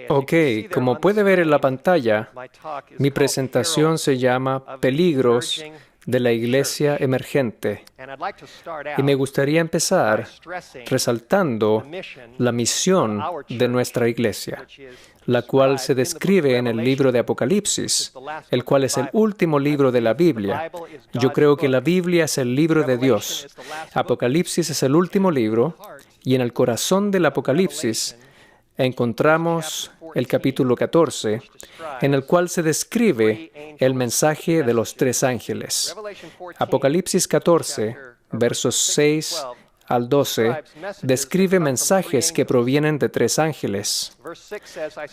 Ok, como puede ver en la pantalla, mi presentación se llama Peligros de la Iglesia Emergente. Y me gustaría empezar resaltando la misión de nuestra iglesia, la cual se describe en el libro de Apocalipsis, el cual es el último libro de la Biblia. Yo creo que la Biblia es el libro de Dios. Apocalipsis es el último libro, y en el corazón del Apocalipsis encontramos el capítulo 14, en el cual se describe el mensaje de los tres ángeles. Apocalipsis 14, versos 6 al 12, describe mensajes que provienen de tres ángeles.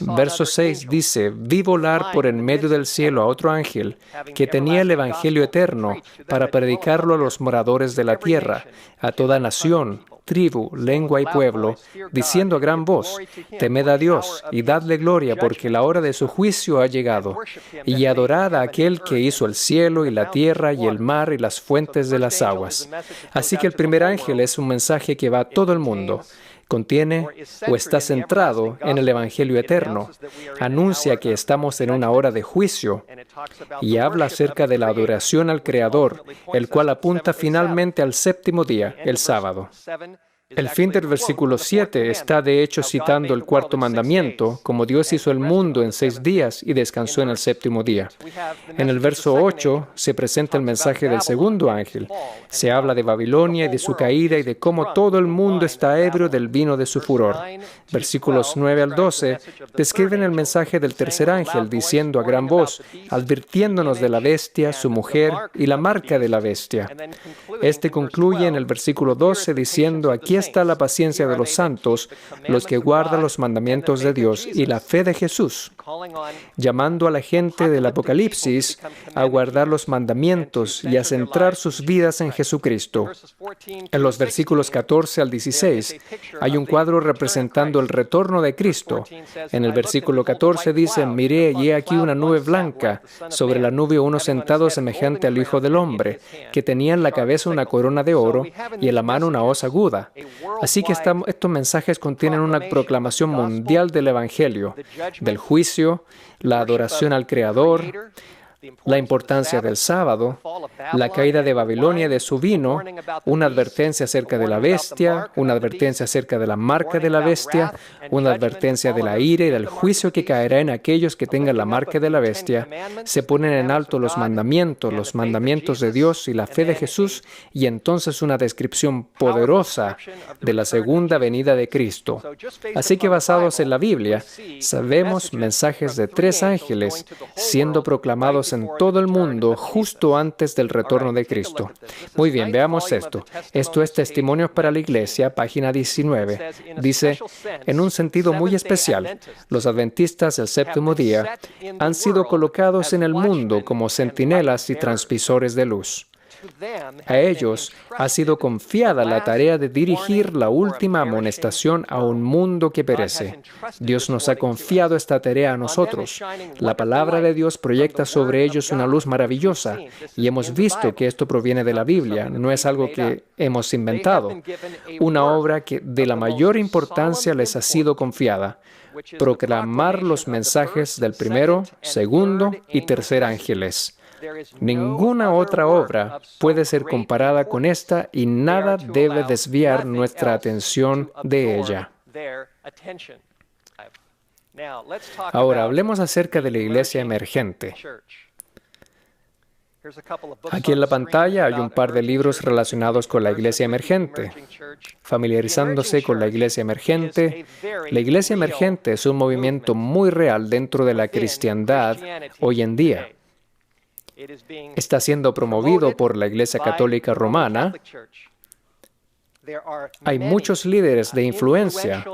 Verso 6 dice, «Vi volar por en medio del cielo a otro ángel que tenía el Evangelio eterno para predicarlo a los moradores de la tierra, a toda nación, tribu, lengua y pueblo, diciendo a gran voz, temed a Dios y dadle gloria porque la hora de su juicio ha llegado, y adorad a aquel que hizo el cielo y la tierra y el mar y las fuentes de las aguas». Así que el primer ángel es un mensaje que va a todo el mundo. Contiene o está centrado en el Evangelio eterno, anuncia que estamos en una hora de juicio y habla acerca de la adoración al Creador, el cual apunta finalmente al séptimo día, el sábado. El fin del versículo 7 está de hecho citando el cuarto mandamiento, como Dios hizo el mundo en 6 días y descansó en el séptimo día. En el verso 8 se presenta el mensaje del segundo ángel. Se habla de Babilonia y de su caída y de cómo todo el mundo está ebrio del vino de su furor. Versículos 9 al 12 describen el mensaje del tercer ángel diciendo a gran voz, advirtiéndonos de la bestia, su mujer y la marca de la bestia. Este concluye en el versículo 12 diciendo, aquí está la paciencia de los santos, los que guardan los mandamientos de Dios y la fe de Jesús, llamando a la gente del Apocalipsis a guardar los mandamientos y a centrar sus vidas en Jesucristo. En los versículos 14 al 16 hay un cuadro representando el retorno de Cristo. En el versículo 14 dice, miré y he aquí una nube blanca, sobre la nube uno sentado semejante al Hijo del Hombre, que tenía en la cabeza una corona de oro y en la mano una hoz aguda. Así que estos mensajes contienen una proclamación mundial del Evangelio, del juicio, la adoración al Creador, la importancia del sábado, la caída de Babilonia y de su vino, una advertencia acerca de la bestia, una advertencia acerca de la marca de la bestia, una advertencia de la ira y del juicio que caerá en aquellos que tengan la marca de la bestia. Se ponen en alto los mandamientos de Dios y la fe de Jesús, y entonces una descripción poderosa de la segunda venida de Cristo. Así que basados en la Biblia, sabemos mensajes de tres ángeles siendo proclamados en todo el mundo justo antes del retorno de Cristo. Muy bien, veamos esto. Esto es Testimonios para la Iglesia, página 19. Dice, en un sentido muy especial, los adventistas del séptimo día han sido colocados en el mundo como centinelas y transmisores de luz. A ellos ha sido confiada la tarea de dirigir la última amonestación a un mundo que perece. Dios nos ha confiado esta tarea a nosotros. La palabra de Dios proyecta sobre ellos una luz maravillosa, y hemos visto que esto proviene de la Biblia, no es algo que hemos inventado. Una obra que de la mayor importancia les ha sido confiada: proclamar los mensajes del primero, segundo y tercer ángeles. Ninguna otra obra puede ser comparada con esta y nada debe desviar nuestra atención de ella. Ahora, hablemos acerca de la iglesia emergente. Aquí en la pantalla hay un par de libros relacionados con la iglesia emergente. Familiarizándose con la iglesia emergente. La iglesia emergente es un movimiento muy real dentro de la cristiandad hoy en día. Está siendo promovido por la Iglesia Católica Romana. Hay muchos líderes de influencia.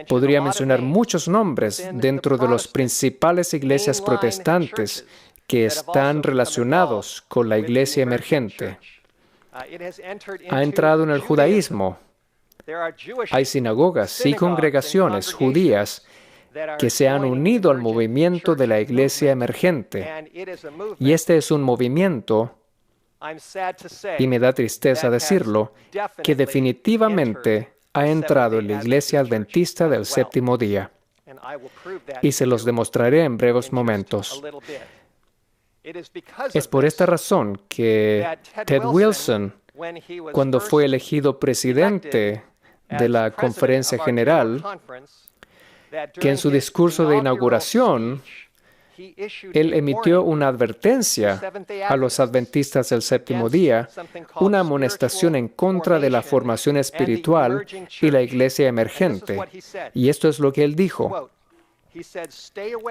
Podría mencionar muchos nombres dentro de las principales iglesias protestantes que están relacionados con la iglesia emergente. Ha entrado en el judaísmo. Hay sinagogas y congregaciones judías que se han unido al movimiento de la iglesia emergente. Y este es un movimiento, y me da tristeza decirlo, que definitivamente ha entrado en la iglesia adventista del séptimo día. y se los demostraré en breves momentos. Es por esta razón que Ted Wilson, cuando fue elegido presidente de la Conferencia General, que en su discurso de inauguración, él emitió una advertencia a los adventistas del séptimo día, una amonestación en contra de la formación espiritual y la iglesia emergente. Y esto es lo que él dijo: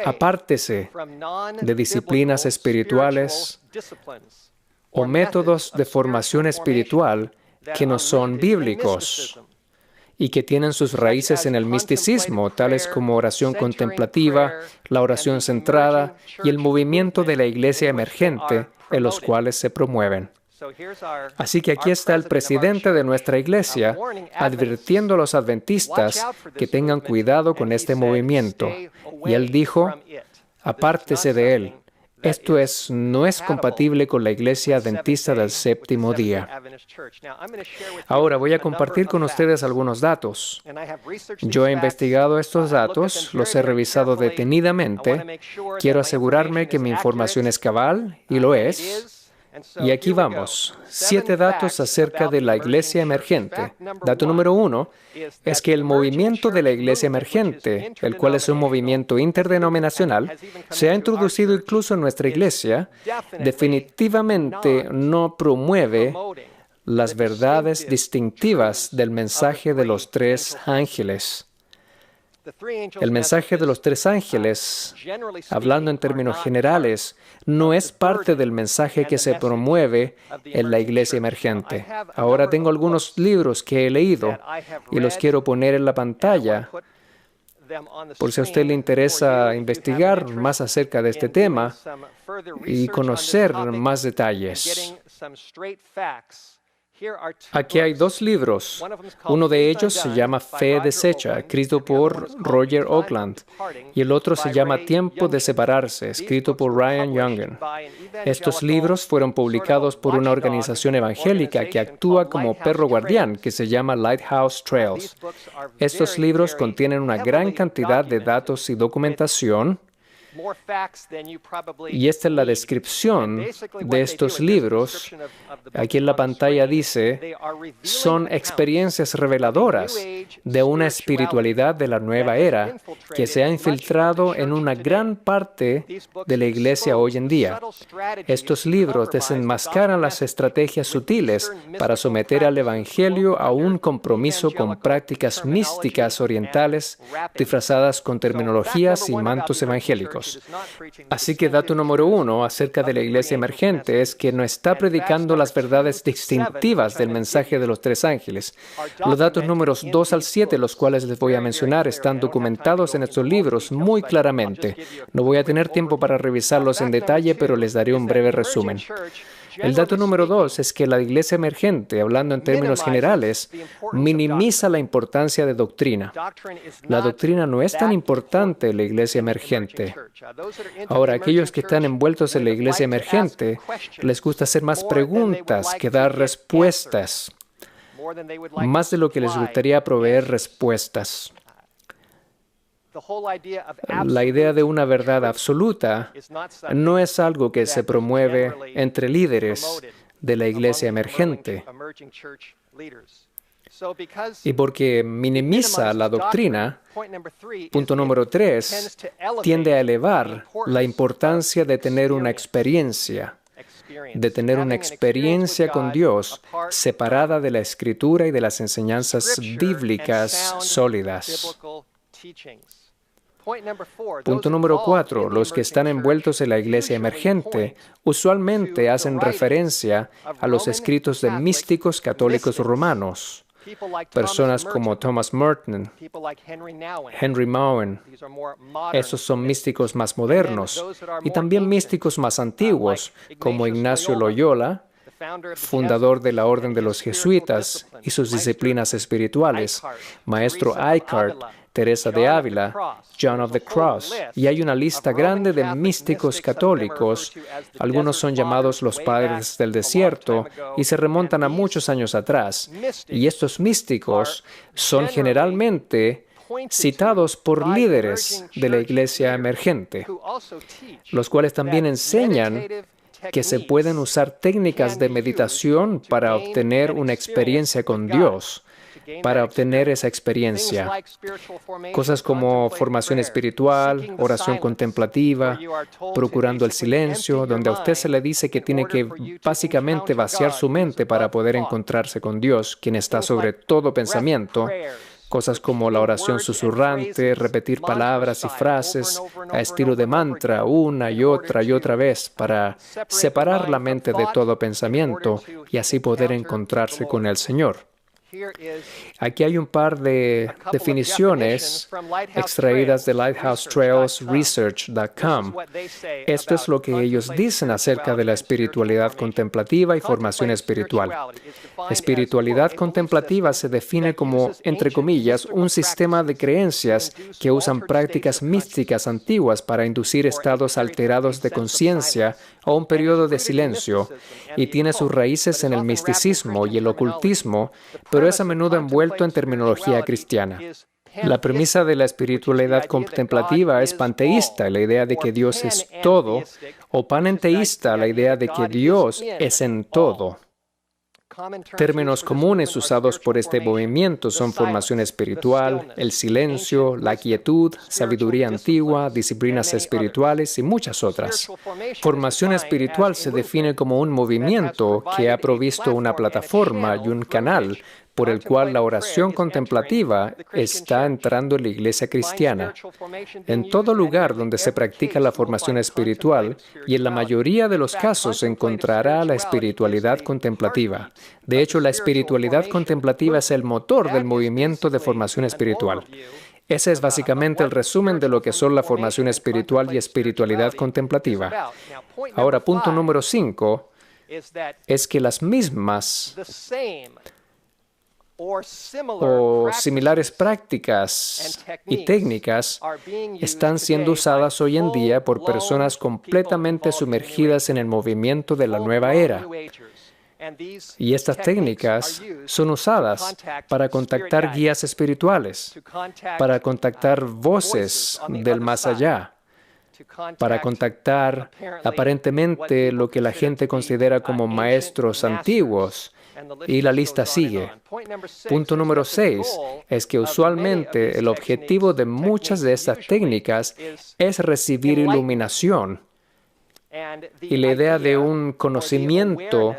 apártese de disciplinas espirituales o métodos de formación espiritual que no son bíblicos y que tienen sus raíces en el misticismo, tales como oración contemplativa, la oración centrada y el movimiento de la iglesia emergente, en los cuales se promueven. Así que aquí está el presidente de nuestra iglesia advirtiendo a los adventistas que tengan cuidado con este movimiento. Y él dijo: apártese de él. Esto no es compatible con la iglesia adventista del séptimo día. Ahora voy a compartir con ustedes algunos datos. Yo he investigado estos datos, los he revisado detenidamente. Quiero asegurarme que mi información es cabal, y lo es. Y aquí vamos, 7 datos acerca de la iglesia emergente. Dato número 1 es que el movimiento de la iglesia emergente, el cual es un movimiento interdenominacional, se ha introducido incluso en nuestra iglesia, definitivamente no promueve las verdades distintivas del mensaje de los 3 ángeles. El mensaje de los 3 ángeles, hablando en términos generales, no es parte del mensaje que se promueve en la iglesia emergente. Ahora tengo algunos libros que he leído y los quiero poner en la pantalla por si a usted le interesa investigar más acerca de este tema y conocer más detalles. Aquí hay 2 libros. Uno de ellos se llama Fe deshecha, escrito por Roger Oakland, y el otro se llama Tiempo de separarse, escrito por Ryan Youngen. Estos libros fueron publicados por una organización evangélica que actúa como perro guardián, que se llama Lighthouse Trails. Estos libros contienen una gran cantidad de datos y documentación. Y esta es la descripción de estos libros. Aquí en la pantalla dice: son experiencias reveladoras de una espiritualidad de la nueva era que se ha infiltrado en una gran parte de la iglesia hoy en día. Estos libros desenmascaran las estrategias sutiles para someter al evangelio a un compromiso con prácticas místicas orientales disfrazadas con terminologías y mantos evangélicos. Así que dato número 1 acerca de la iglesia emergente es que no está predicando las verdades distintivas del mensaje de los 3 ángeles. Los datos números 2 al 7, los cuales les voy a mencionar, están documentados en estos libros muy claramente. No voy a tener tiempo para revisarlos en detalle, pero les daré un breve resumen. El dato número 2 es que la iglesia emergente, hablando en términos generales, minimiza la importancia de doctrina. La doctrina no es tan importante en la iglesia emergente. Ahora, aquellos que están envueltos en la iglesia emergente, les gusta hacer más preguntas que dar respuestas, más de lo que les gustaría proveer respuestas. La idea de una verdad absoluta no es algo que se promueve entre líderes de la iglesia emergente. Y porque minimiza la doctrina, punto número 3, tiende a elevar la importancia de tener una experiencia con Dios separada de la Escritura y de las enseñanzas bíblicas sólidas. Punto número 4. Los que están envueltos en la iglesia emergente usualmente hacen referencia a los escritos de místicos católicos romanos. Personas como Thomas Merton, Henry Nouwen. Esos son místicos más modernos. Y también místicos más antiguos, como Ignacio Loyola, fundador de la Orden de los Jesuitas y sus disciplinas espirituales, Maestro Eckhart, Teresa de Ávila, John of the Cross, y hay una lista grande de místicos católicos. Algunos son llamados los padres del desierto y se remontan a muchos años atrás. Y estos místicos son generalmente citados por líderes de la iglesia emergente, los cuales también enseñan que se pueden usar técnicas de meditación para obtener una experiencia con Dios, para obtener esa experiencia. Cosas como formación espiritual, oración contemplativa, procurando el silencio, donde a usted se le dice que tiene que básicamente vaciar su mente para poder encontrarse con Dios, quien está sobre todo pensamiento. Cosas como la oración susurrante, repetir palabras y frases a estilo de mantra una y otra vez para separar la mente de todo pensamiento y así poder encontrarse con el Señor. Aquí hay un par de definiciones extraídas de lighthousetrailsresearch.com. Esto es lo que ellos dicen acerca de la espiritualidad contemplativa y formación espiritual. Espiritualidad contemplativa se define como, entre comillas, un sistema de creencias que usan prácticas místicas antiguas para inducir estados alterados de conciencia o un periodo de silencio, y tiene sus raíces en el misticismo y el ocultismo, pero es a menudo envuelto en terminología cristiana. La premisa de la espiritualidad contemplativa es panteísta, la idea de que Dios es todo, o panenteísta, la idea de que Dios es en todo. Términos comunes usados por este movimiento son formación espiritual, el silencio, la quietud, sabiduría antigua, disciplinas espirituales y muchas otras. Formación espiritual se define como un movimiento que ha provisto una plataforma y un canal por el cual la oración contemplativa está entrando en la iglesia cristiana. En todo lugar donde se practica la formación espiritual, y en la mayoría de los casos se encontrará la espiritualidad contemplativa. De hecho, la espiritualidad contemplativa es el motor del movimiento de formación espiritual. Ese es básicamente el resumen de lo que son la formación espiritual y espiritualidad contemplativa. Ahora, punto número 5 es que las mismas o similares prácticas y técnicas están siendo usadas hoy en día por personas completamente sumergidas en el movimiento de la nueva era. Y estas técnicas son usadas para contactar guías espirituales, para contactar voces del más allá, para contactar aparentemente lo que la gente considera como maestros antiguos. Y la lista sigue. Punto número 6 es que usualmente el objetivo de muchas de estas técnicas es recibir iluminación y la idea de un conocimiento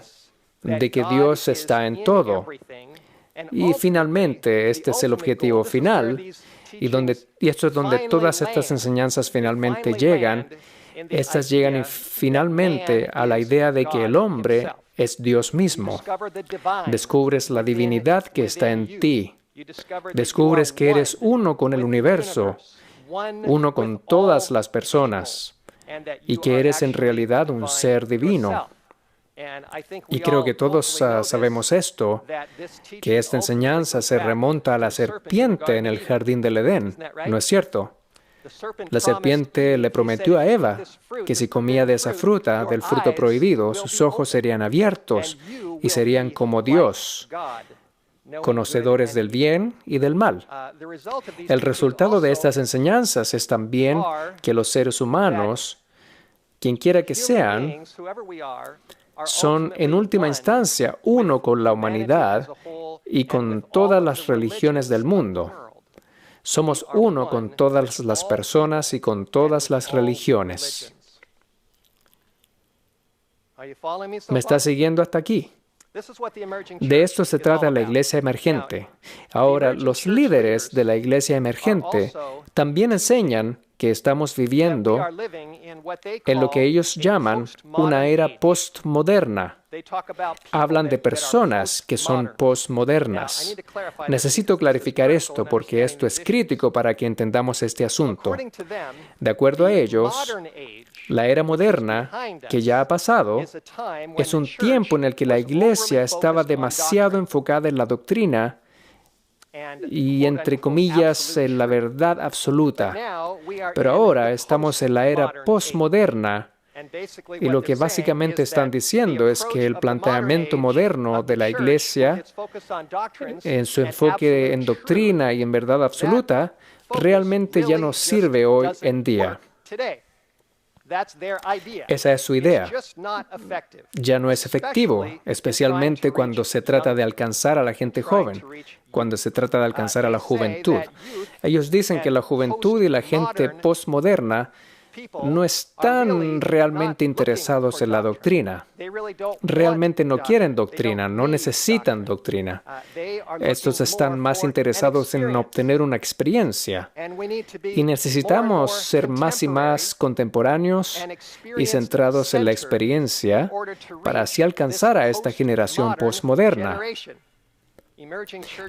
de que Dios está en todo. Y finalmente, este es el objetivo final, y esto es donde todas estas enseñanzas finalmente llegan. Estas llegan finalmente a la idea de que el hombre es Dios mismo. Descubres la divinidad que está en ti. Descubres que eres uno con el universo, uno con todas las personas, y que eres en realidad un ser divino. Y creo que todos sabemos esto, que esta enseñanza se remonta a la serpiente en el jardín del Edén, ¿no es cierto? La serpiente le prometió a Eva que si comía de esa fruta, del fruto prohibido, sus ojos serían abiertos y serían como Dios, conocedores del bien y del mal. El resultado de estas enseñanzas es también que los seres humanos, quien quiera que sean, son en última instancia uno con la humanidad y con todas las religiones del mundo. Somos uno con todas las personas y con todas las religiones. ¿Me está siguiendo hasta aquí? De esto se trata la iglesia emergente. Ahora, los líderes de la iglesia emergente también enseñan que estamos viviendo en lo que ellos llaman una era postmoderna. Hablan de personas que son postmodernas. Necesito clarificar esto porque esto es crítico para que entendamos este asunto. De acuerdo a ellos, la era moderna, que ya ha pasado, es un tiempo en el que la iglesia estaba demasiado enfocada en la doctrina y, entre comillas, en la verdad absoluta. Pero ahora estamos en la era postmoderna, Y lo que básicamente están diciendo es que el planteamiento moderno de la Iglesia, en su enfoque en doctrina y en verdad absoluta, realmente ya no sirve hoy en día. Esa es su idea. Ya no es efectivo, especialmente cuando se trata de alcanzar a la gente joven, cuando se trata de alcanzar a la juventud. Ellos dicen que la juventud y la gente postmoderna no están realmente interesados en la doctrina. Realmente no quieren doctrina, no necesitan doctrina. Estos están más interesados en obtener una experiencia. Y necesitamos ser más y más contemporáneos y centrados en la experiencia para así alcanzar a esta generación postmoderna.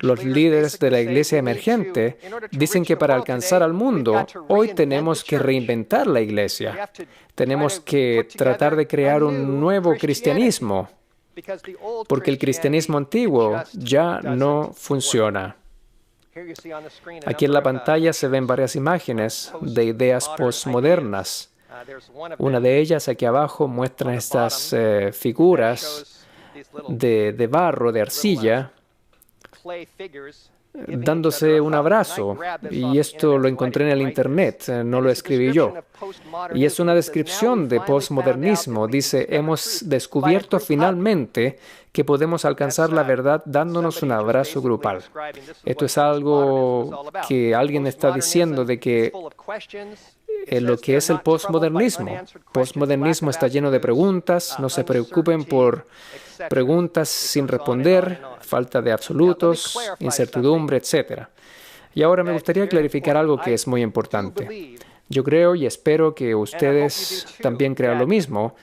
Los líderes de la iglesia emergente dicen que para alcanzar al mundo, hoy tenemos que reinventar la iglesia. Tenemos que tratar de crear un nuevo cristianismo, porque el cristianismo antiguo ya no funciona. Aquí en la pantalla se ven varias imágenes de ideas postmodernas. Una de ellas aquí abajo muestra estas figuras de barro, de arcilla, dándose un abrazo, y esto lo encontré en el internet, no lo escribí yo. Y es una descripción de postmodernismo. Dice, hemos descubierto finalmente que podemos alcanzar la verdad dándonos un abrazo grupal. Esto es algo que alguien está diciendo de que lo que es el postmodernismo. Postmodernismo está lleno de preguntas, no se preocupen por preguntas sin responder, falta de absolutos, incertidumbre, etc. Y ahora me gustaría clarificar algo que es muy importante. Yo creo y espero que ustedes también crean lo mismo,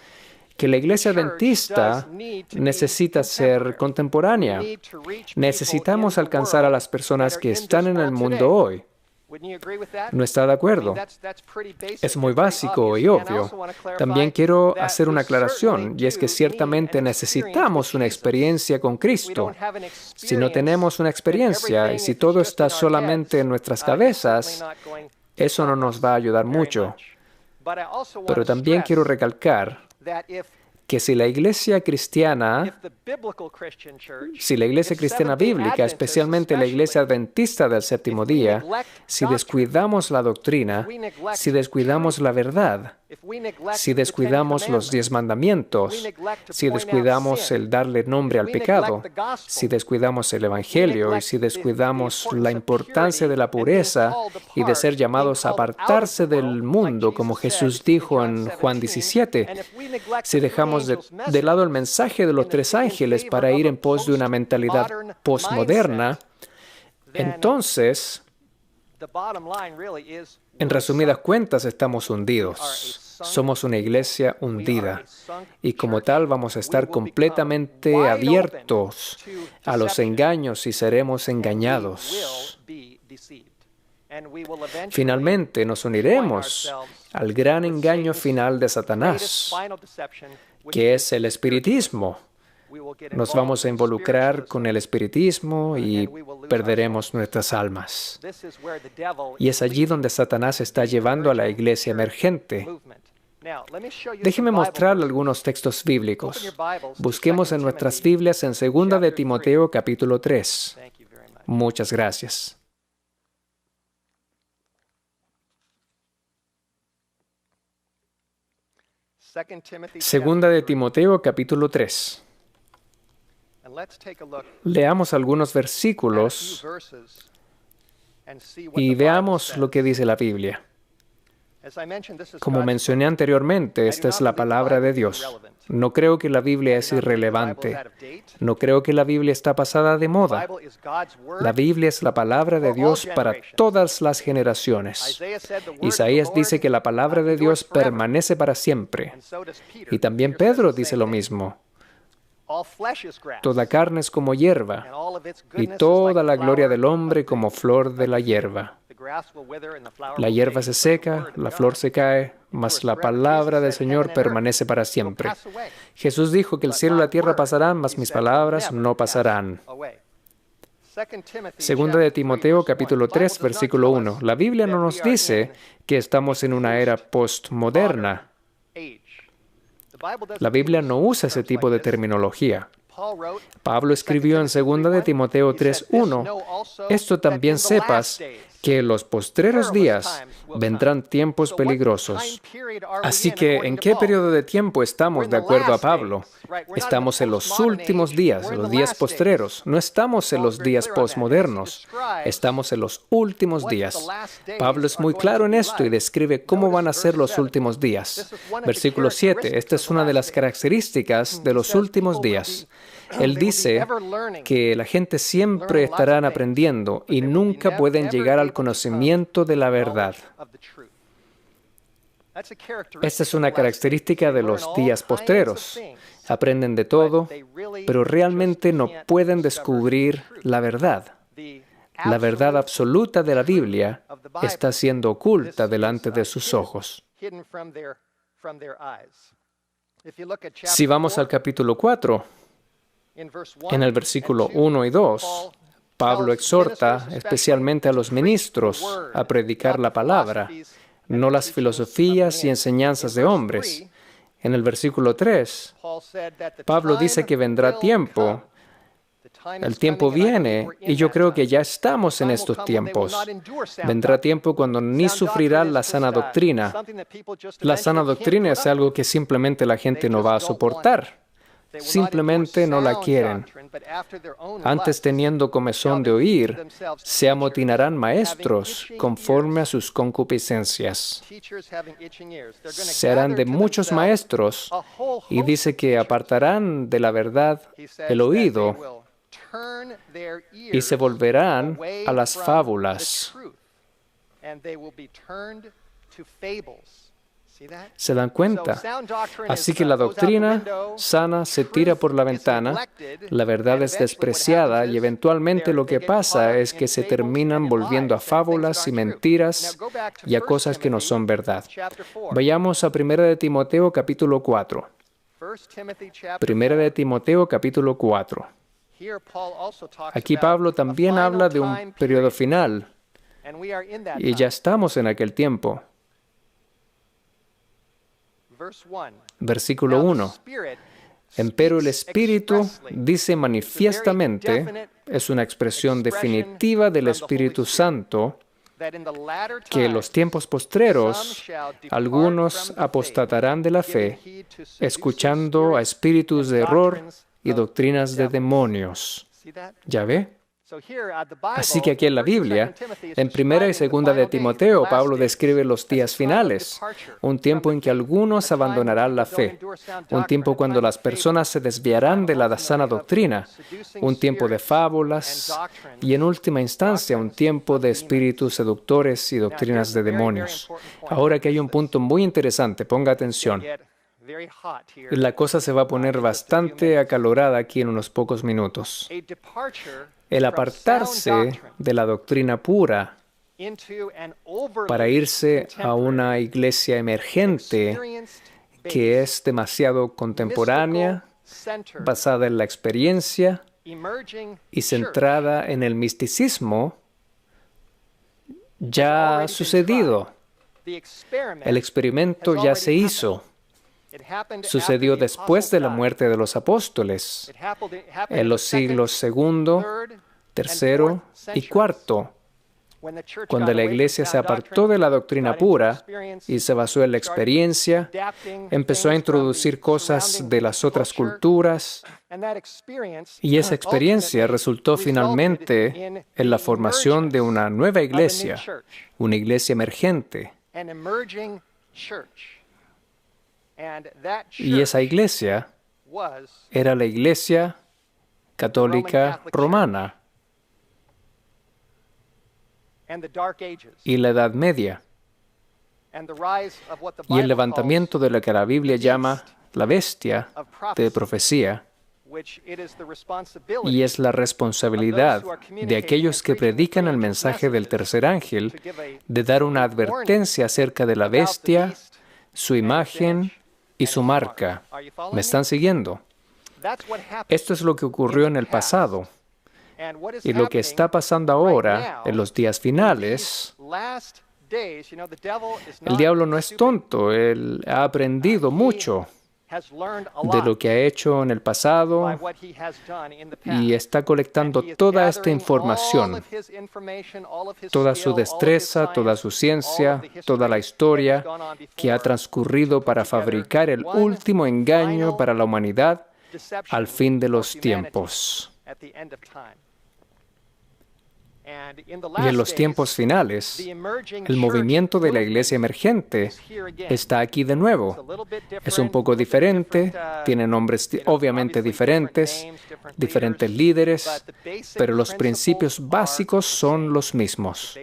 que la iglesia adventista necesita ser contemporánea. Necesitamos alcanzar a las personas que están en el mundo hoy. ¿No está de acuerdo? Es muy básico y obvio. También quiero hacer una aclaración, y es que ciertamente necesitamos una experiencia con Cristo. Si no tenemos una experiencia y si todo está solamente en nuestras cabezas, eso no nos va a ayudar mucho. Pero también quiero recalcar que si la iglesia cristiana bíblica, especialmente la iglesia adventista del séptimo día, si descuidamos la doctrina, si descuidamos la verdad, si descuidamos los 10 mandamientos, si descuidamos el darle nombre al pecado, si descuidamos el Evangelio y si descuidamos la importancia de la pureza y de ser llamados a apartarse del mundo, como Jesús dijo en Juan 17, si dejamos de lado el mensaje de los 3 ángeles para ir en pos de una mentalidad postmoderna, entonces, en resumidas cuentas, estamos hundidos. Somos una iglesia hundida y como tal vamos a estar completamente abiertos a los engaños y seremos engañados. Finalmente nos uniremos al gran engaño final de Satanás, que es el espiritismo. Nos vamos a involucrar con el espiritismo y perderemos nuestras almas. Y es allí donde Satanás está llevando a la iglesia emergente. Déjeme mostrarle algunos textos bíblicos. Busquemos en nuestras Biblias en 2 de Timoteo capítulo 3. Muchas gracias. Segunda de Timoteo capítulo 3. Leamos algunos versículos y veamos lo que dice la Biblia. Como mencioné anteriormente, esta es la palabra de Dios. No creo que la Biblia es irrelevante. No creo que la Biblia está pasada de moda. La Biblia es la palabra de Dios para todas las generaciones. Isaías dice que la palabra de Dios permanece para siempre. Y también Pedro dice lo mismo. Toda carne es como hierba, y toda la gloria del hombre como flor de la hierba. La hierba se seca, la flor se cae, mas la palabra del Señor permanece para siempre. Jesús dijo que el cielo y la tierra pasarán, mas mis palabras no pasarán. Segunda de Timoteo, capítulo 3, versículo 1. La Biblia no nos dice que estamos en una era postmoderna. La Biblia no usa ese tipo de terminología. Pablo escribió en 2 de Timoteo 3:1, «Esto también sepas, que en los postreros días vendrán tiempos peligrosos». Así que, ¿en qué periodo de tiempo estamos de acuerdo a Pablo? Estamos en los últimos días, los días postreros. No estamos en los días postmodernos. Estamos en los últimos días. Pablo es muy claro en esto y describe cómo van a ser los últimos días. Versículo 7. Esta es una de las características de los últimos días. Él dice que la gente siempre estarán aprendiendo y nunca pueden llegar al conocimiento de la verdad. Esta es una característica de los días postreros. Aprenden de todo, pero realmente no pueden descubrir la verdad. La verdad absoluta de la Biblia está siendo oculta delante de sus ojos. Si vamos al capítulo 4, en el versículo 1 y 2, Pablo exhorta especialmente a los ministros a predicar la palabra, no las filosofías y enseñanzas de hombres. En el versículo 3, Pablo dice que vendrá tiempo. El tiempo viene, y yo creo que ya estamos en estos tiempos. Vendrá tiempo cuando ni sufrirán la sana doctrina. La sana doctrina es algo que simplemente la gente no va a soportar. Simplemente no la quieren. Antes, teniendo comezón de oír, se amotinarán maestros conforme a sus concupiscencias. Se harán de muchos maestros, y dice que apartarán de la verdad el oído y se volverán a las fábulas. ¿Se dan cuenta? Así que la doctrina sana se tira por la ventana, la verdad es despreciada y eventualmente lo que pasa es que se terminan volviendo a fábulas y mentiras y a cosas que no son verdad. Vayamos a 1 de Timoteo capítulo 4. 1 de Timoteo capítulo 4. Aquí Pablo también habla de un periodo final y ya estamos en aquel tiempo. Versículo 1. Empero el Espíritu dice manifiestamente, es una expresión definitiva del Espíritu Santo, que en los tiempos postreros algunos apostatarán de la fe, escuchando a espíritus de error y doctrinas de demonios. ¿Ya ve? Así que aquí en la Biblia, en 1 y 2 de Timoteo, Pablo describe los días finales, un tiempo en que algunos abandonarán la fe, un tiempo cuando las personas se desviarán de la sana doctrina, un tiempo de fábulas y, en última instancia, un tiempo de espíritus seductores y doctrinas de demonios. Ahora que hay un punto muy interesante, ponga atención. La cosa se va a poner bastante acalorada aquí en unos pocos minutos. El apartarse de la doctrina pura para irse a una iglesia emergente que es demasiado contemporánea, basada en la experiencia y centrada en el misticismo, ya ha sucedido. El experimento ya se hizo. Sucedió después de la muerte de los apóstoles, en los siglos II, III y IV, cuando la iglesia se apartó de la doctrina pura y se basó en la experiencia, empezó a introducir cosas de las otras culturas, y esa experiencia resultó finalmente en la formación de una nueva iglesia, una iglesia emergente. Y esa iglesia era la Iglesia Católica Romana y la Edad Media y el levantamiento de lo que la Biblia llama la bestia de profecía, y es la responsabilidad de aquellos que predican el mensaje del tercer ángel de dar una advertencia acerca de la bestia, su imagen y su marca. ¿Me están siguiendo? Esto es lo que ocurrió en el pasado. Y lo que está pasando ahora, en los días finales, el diablo no es tonto, él ha aprendido mucho. de lo que ha hecho en el pasado y está colectando toda esta información, toda su destreza, toda su ciencia, toda la historia que ha transcurrido para fabricar el último engaño para la humanidad al fin de los tiempos. Y en los tiempos finales, el movimiento de la iglesia emergente está aquí de nuevo. Es un poco diferente, tiene nombres obviamente diferentes, diferentes líderes, pero los principios básicos son los mismos.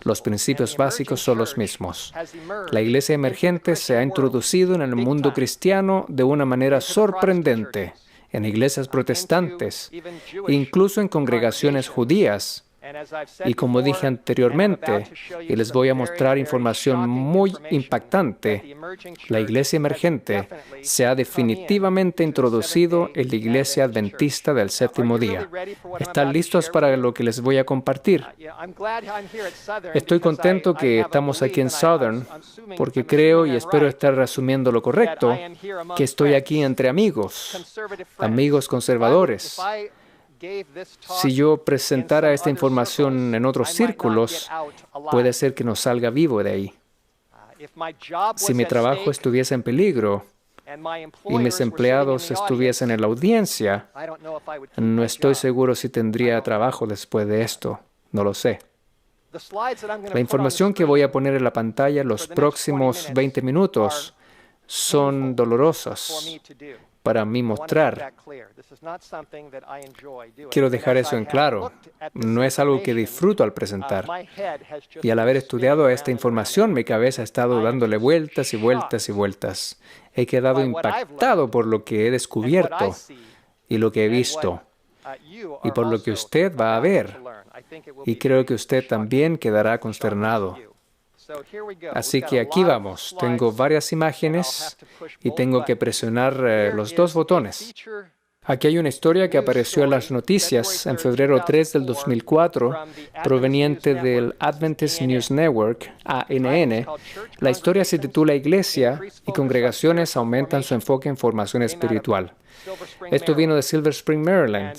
Los principios básicos son los mismos. La iglesia emergente se ha introducido en el mundo cristiano de una manera sorprendente, en iglesias protestantes, incluso en congregaciones judías. Y como dije anteriormente, y les voy a mostrar información muy impactante, la iglesia emergente se ha definitivamente introducido en la iglesia adventista del séptimo día. ¿Están listos para lo que les voy a compartir? Estoy contento que estamos aquí en Southern, porque creo y espero estar resumiendo lo correcto, que estoy aquí entre amigos conservadores. Si yo presentara esta información en otros círculos, puede ser que no salga vivo de ahí. Si mi trabajo estuviese en peligro y mis empleados estuviesen en la audiencia, no estoy seguro si tendría trabajo después de esto. No lo sé. La información que voy a poner en la pantalla en los próximos 20 minutos son dolorosas para mí mostrar. Quiero dejar eso en claro. No es algo que disfruto al presentar. Y al haber estudiado esta información, mi cabeza ha estado dándole vueltas y vueltas y vueltas. He quedado impactado por lo que he descubierto y lo que he visto, y por lo que usted va a ver. Y creo que usted también quedará consternado. Así que aquí vamos. Tengo varias imágenes y tengo que presionar los dos botones. Aquí hay una historia que apareció en las noticias en febrero 3 del 2004, proveniente del Adventist News Network, ANN. La historia se titula Iglesia y congregaciones aumentan su enfoque en formación espiritual. Esto vino de Silver Spring, Maryland.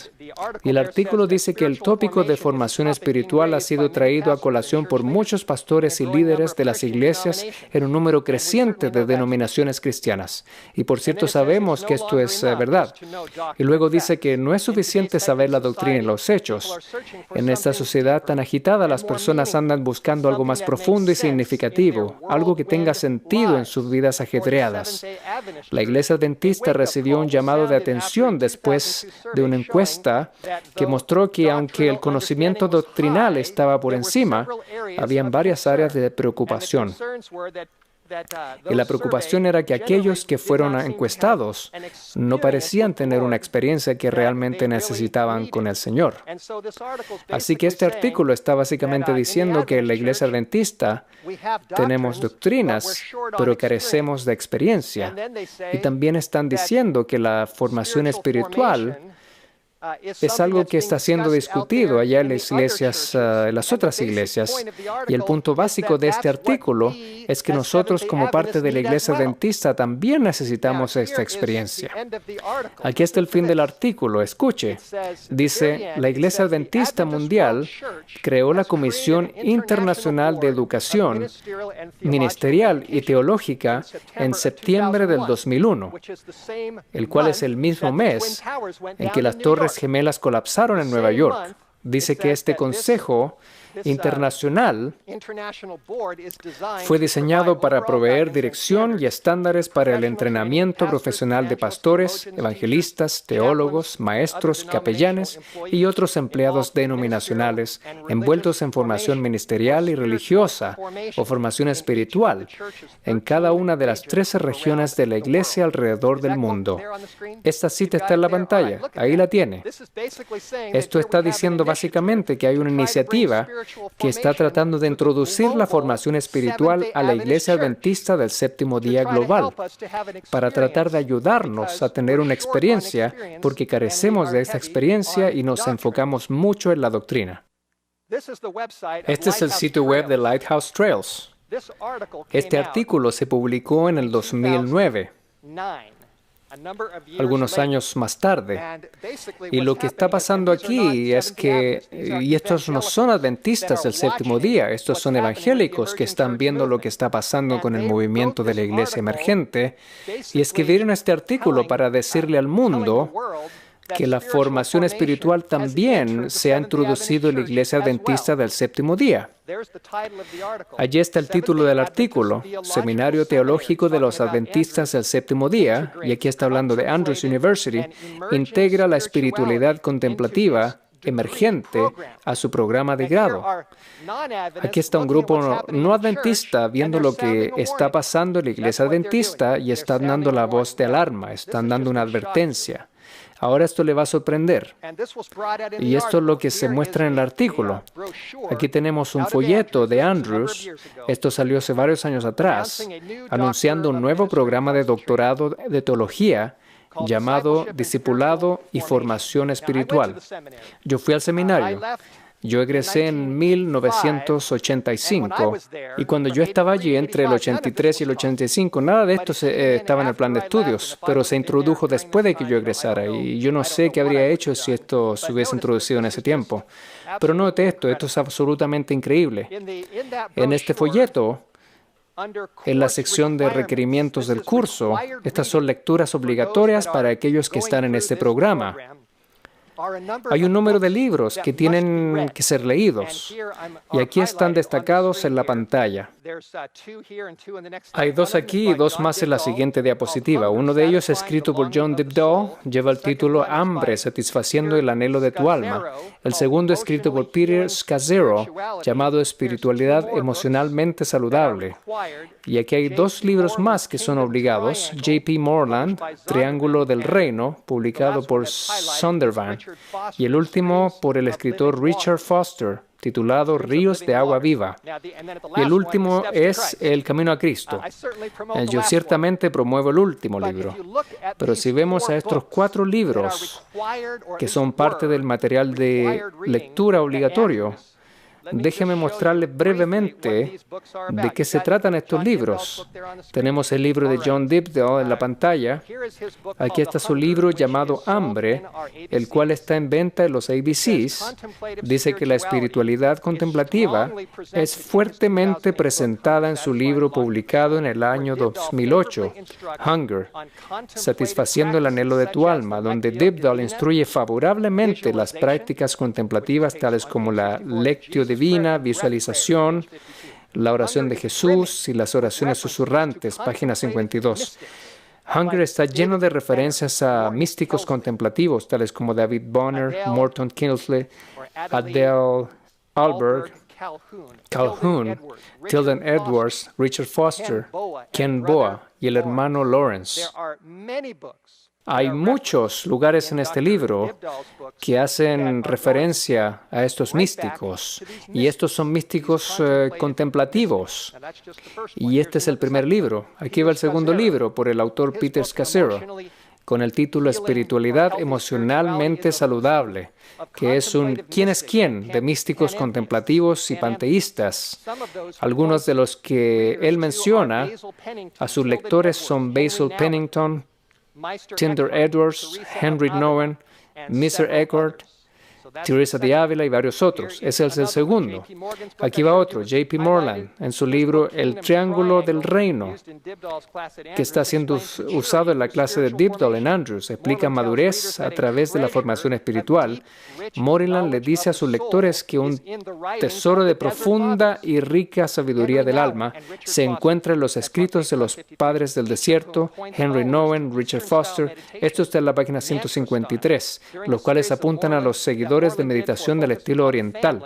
Y el artículo dice que el tópico de formación espiritual ha sido traído a colación por muchos pastores y líderes de las iglesias en un número creciente de denominaciones cristianas. Y por cierto, sabemos que esto es verdad. Y luego dice que no es suficiente saber la doctrina y los hechos. En esta sociedad tan agitada, las personas andan buscando algo más profundo y significativo, algo que tenga sentido en sus vidas ajetreadas. La iglesia adventista recibió un llamado de atención después de una encuesta que mostró que aunque el conocimiento doctrinal estaba por encima, habían varias áreas de preocupación. Y la preocupación era que aquellos que fueron encuestados no parecían tener una experiencia que realmente necesitaban con el Señor. Así que este artículo está básicamente diciendo que en la iglesia adventista tenemos doctrinas, pero carecemos de experiencia. Y también están diciendo que la formación espiritual es algo que está siendo discutido allá en las iglesias, en las otras iglesias. Y el punto básico de este artículo es que nosotros, como parte de la iglesia adventista, también necesitamos esta experiencia. Aquí está el fin del artículo. Escuche. Dice, la iglesia adventista mundial creó la Comisión Internacional de Educación Ministerial y Teológica en septiembre del 2001, el cual es el mismo mes en que las Torres Gemelas colapsaron en Nueva York. Dice que este Consejo Internacional fue diseñado para proveer dirección y estándares para el entrenamiento profesional de pastores, evangelistas, teólogos, maestros, capellanes y otros empleados denominacionales envueltos en formación ministerial y religiosa o formación espiritual en cada una de las 13 regiones de la Iglesia alrededor del mundo. Esta cita está en la pantalla. Ahí la tiene. Esto está diciendo básicamente que hay una iniciativa que está tratando de introducir la formación espiritual a la Iglesia Adventista del Séptimo Día Global, para tratar de ayudarnos a tener una experiencia, porque carecemos de esta experiencia y nos enfocamos mucho en la doctrina. Este es el sitio web de Lighthouse Trails. Este artículo se publicó en el 2009. algunos años más tarde. Y lo que está pasando aquí es que, y estos no son adventistas del séptimo día, estos son evangélicos que están viendo lo que está pasando con el movimiento de la iglesia emergente, y escribieron este artículo para decirle al mundo que la formación espiritual también se ha introducido en la iglesia adventista del séptimo día. Allí está el título del artículo, Seminario Teológico de los Adventistas del Séptimo Día, y aquí está hablando de Andrews University, integra la espiritualidad contemplativa emergente a su programa de grado. Aquí está un grupo no adventista viendo lo que está pasando en la iglesia adventista y están dando la voz de alarma, están dando una advertencia. Ahora esto le va a sorprender. Y esto es lo que se muestra en el artículo. Aquí tenemos un folleto de Andrews, esto salió hace varios años atrás, anunciando un nuevo programa de doctorado de teología llamado Discipulado y Formación Espiritual. Yo fui al seminario. Yo egresé en 1985 y cuando yo estaba allí entre el 83 y el 85, nada de esto estaba en el plan de estudios, pero se introdujo después de que yo egresara y yo no sé qué habría hecho si esto se hubiese introducido en ese tiempo. Pero note esto es absolutamente increíble. En este folleto, en la sección de requerimientos del curso, estas son lecturas obligatorias para aquellos que están en este programa. Hay un número de libros que tienen que ser leídos, y aquí están destacados en la pantalla. Hay dos aquí y dos más en la siguiente diapositiva. Uno de ellos, escrito por John Dibdall, lleva el título Hambre, satisfaciendo el anhelo de tu alma. El segundo, escrito por Peter Scazzero, llamado Espiritualidad emocionalmente saludable. Y aquí hay dos libros más que son obligados. J.P. Moreland, Triángulo del Reino, publicado por Zondervan. Y el último por el escritor Richard Foster, titulado Ríos de Agua Viva. Y el último es El Camino a Cristo. Yo ciertamente promuevo el último libro. Pero si vemos a estos 4 libros que son parte del material de lectura obligatorio, déjeme mostrarles brevemente de qué se tratan estos libros. Tenemos el libro de John Dibdall en la pantalla. Aquí está su libro llamado Hambre, el cual está en venta en los ABCs. Dice que la espiritualidad contemplativa es fuertemente presentada en su libro publicado en el año 2008, Hunger, satisfaciendo el anhelo de tu alma, donde Dibdall instruye favorablemente las prácticas contemplativas tales como la lectio divina, visualización, la oración de Jesús y las oraciones susurrantes, página 52. Hunger está lleno de referencias a místicos contemplativos, tales como David Bonner, Morton Kingsley, Adele Alberg, Calhoun, Tilden Edwards, Richard Foster, Ken Boa y el hermano Lawrence. Hay muchos lugares en este libro que hacen referencia a estos místicos, y estos son místicos contemplativos. Y este es el primer libro. Aquí va el segundo libro por el autor Peter Scazzero, con el título Espiritualidad emocionalmente saludable, que es un ¿quién es quién? De místicos contemplativos y panteístas. Algunos de los que él menciona a sus lectores son Basil Pennington, Tyndale Edwards, Henry Nouwen, Mr. Eckhart, Teresa de Ávila y varios otros. Ese es el segundo. Aquí va otro, J.P. Moreland, en su libro El Triángulo del Reino, que está siendo usado en la clase de Dibdall en Andrews. Explica madurez a través de la formación espiritual. Moreland le dice a sus lectores que un tesoro de profunda y rica sabiduría del alma se encuentra en los escritos de los padres del desierto, Henry Nouwen, Richard Foster. Esto está en la página 153, los cuales apuntan a los seguidores de meditación del estilo oriental.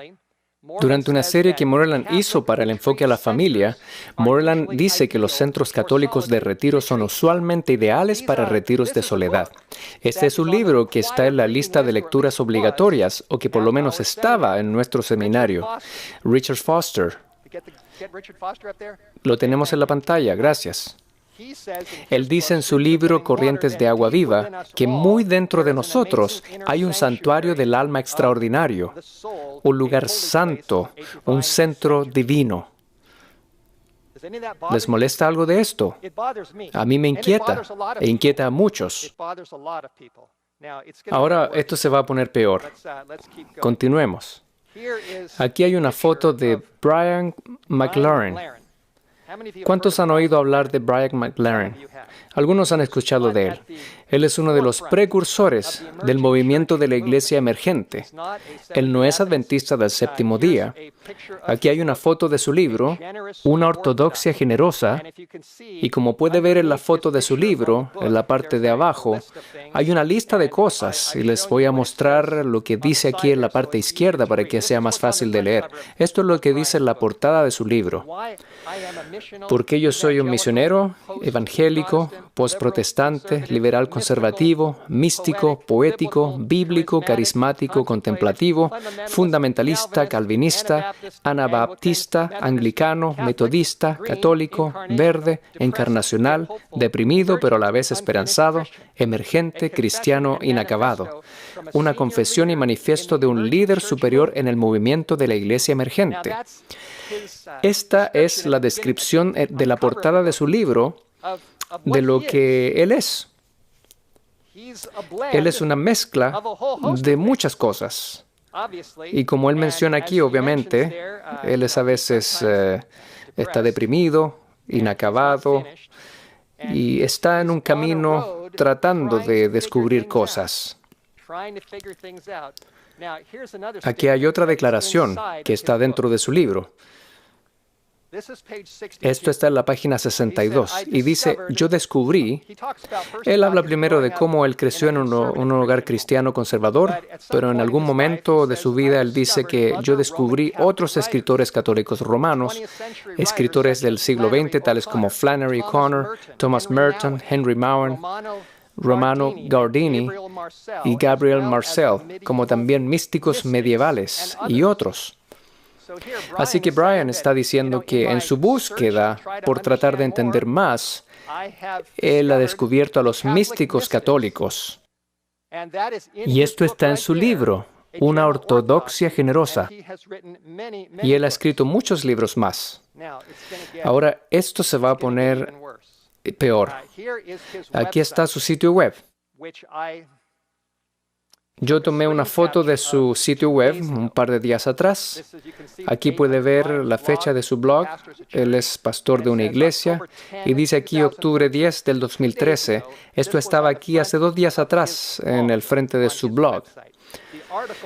Durante una serie que Moreland hizo para el enfoque a la familia, Moreland dice que los centros católicos de retiro son usualmente ideales para retiros de soledad. Este es un libro que está en la lista de lecturas obligatorias, o que por lo menos estaba en nuestro seminario. Richard Foster. Lo tenemos en la pantalla, gracias. Él dice en su libro Corrientes de Agua Viva que muy dentro de nosotros hay un santuario del alma extraordinario, un lugar santo, un centro divino. ¿Les molesta algo de esto? A mí me inquieta e inquieta a muchos. Ahora esto se va a poner peor. Continuemos. Aquí hay una foto de Brian McLaren. ¿Cuántos han oído hablar de Brian McLaren? Algunos han escuchado de él. Él es uno de los precursores del movimiento de la iglesia emergente. Él no es adventista del séptimo día. Aquí hay una foto de su libro, Una ortodoxia generosa, y como puede ver en la foto de su libro, en la parte de abajo, hay una lista de cosas, y les voy a mostrar lo que dice aquí en la parte izquierda para que sea más fácil de leer. Esto es lo que dice en la portada de su libro. ¿Por qué yo soy un misionero, evangélico, postprotestante, liberal conservativo, místico, poético, bíblico, carismático, contemplativo, fundamentalista, calvinista, anabaptista, anglicano, metodista, católico, verde, encarnacional, deprimido pero a la vez esperanzado, emergente, cristiano inacabado? Una confesión y manifiesto de un líder superior en el movimiento de la iglesia emergente. Esta es la descripción de la portada de su libro de lo que él es. Él es una mezcla de muchas cosas. Y como él menciona aquí, obviamente, él es a veces está deprimido, inacabado, y está en un camino tratando de descubrir cosas. Aquí hay otra declaración que está dentro de su libro. Esto está en la página 62 y dice, yo descubrí, él habla primero de cómo él creció en un hogar cristiano conservador, pero en algún momento de su vida él dice que yo descubrí otros escritores católicos romanos, escritores del siglo XX tales como Flannery O'Connor, Thomas Merton, Henry Mowen, Romano Guardini y Gabriel Marcel, como también místicos medievales y otros. Así que Brian está diciendo que en su búsqueda por tratar de entender más, él ha descubierto a los místicos católicos. Y esto está en su libro, Una ortodoxia generosa. Y él ha escrito muchos libros más. Ahora, esto se va a poner peor. Aquí está su sitio web. Yo tomé una foto de su sitio web un par de días atrás. Aquí puede ver la fecha de su blog. Él es pastor de una iglesia y dice aquí octubre 10 del 2013. Esto estaba aquí hace 2 días atrás en el frente de su blog.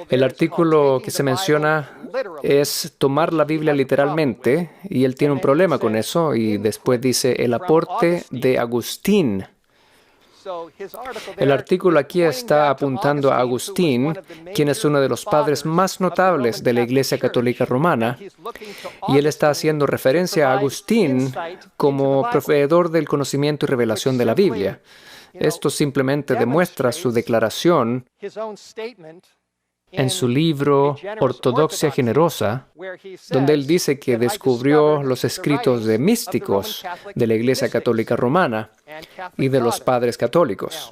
El artículo que se menciona es tomar la Biblia literalmente y él tiene un problema con eso y después dice el aporte de Agustín. El artículo aquí está apuntando a Agustín, quien es uno de los padres más notables de la Iglesia Católica Romana, y él está haciendo referencia a Agustín como proveedor del conocimiento y revelación de la Biblia. Esto simplemente demuestra su declaración en su libro Ortodoxia Generosa, donde él dice que descubrió los escritos de místicos de la Iglesia Católica Romana y de los padres católicos.